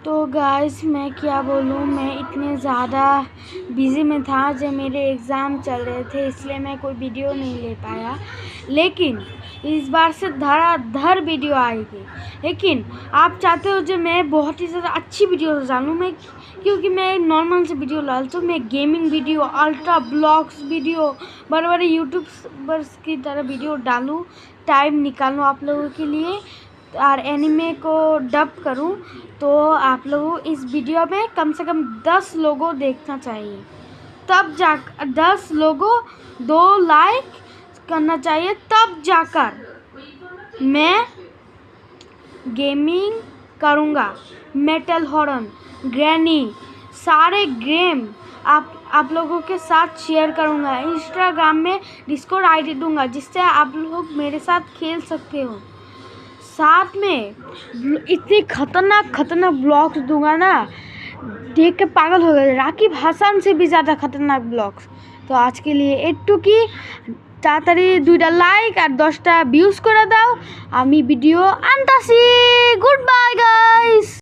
तो गाइस मैं क्या बोलूँ, मैं इतने ज़्यादा बिज़ी में था जब मेरे एग्ज़ाम चल रहे थे, इसलिए मैं कोई वीडियो नहीं ले पाया। लेकिन इस बार से धड़ाधड़ वीडियो आएगी। लेकिन आप चाहते हो जो मैं बहुत ही ज़्यादा अच्छी वीडियो डालूँ, मैं क्योंकि मैं नॉर्मल से वीडियो डालता हूँ, मैं gaming video, ultra blogs video, बड़े बड़े यूट्यूबर्स की तरह वीडियो डालूँ, टाइम निकालूँ आप लोगों के लिए और एनिमे को डब करूं, तो आप लोगों इस वीडियो में कम से कम 10 लोगों देखना चाहिए, तब जा 10 लोगों 2 लाइक करना चाहिए, तब जाकर मैं गेमिंग करूँगा। मेटल हॉर्न, ग्रैनी, सारे गेम आप लोगों के साथ शेयर करूँगा। इंस्टाग्राम में डिस्कॉर्ड आईडी दूंगा, जिससे आप लोग मेरे साथ खेल सकते हो। साथ में इतने खतरनाक ब्लॉग्स दूंगा ना, देख के पागल हो गए। राकिब हासान से भी ज़्यादा खतरनाक ब्लॉग्स। तो आज के लिए एटुकी, তাড়াতাড়ি 2টা লাইক আর 10টা ভিউজ করে দাও। আমি ভিডিও আনতাছি। Good bye guys.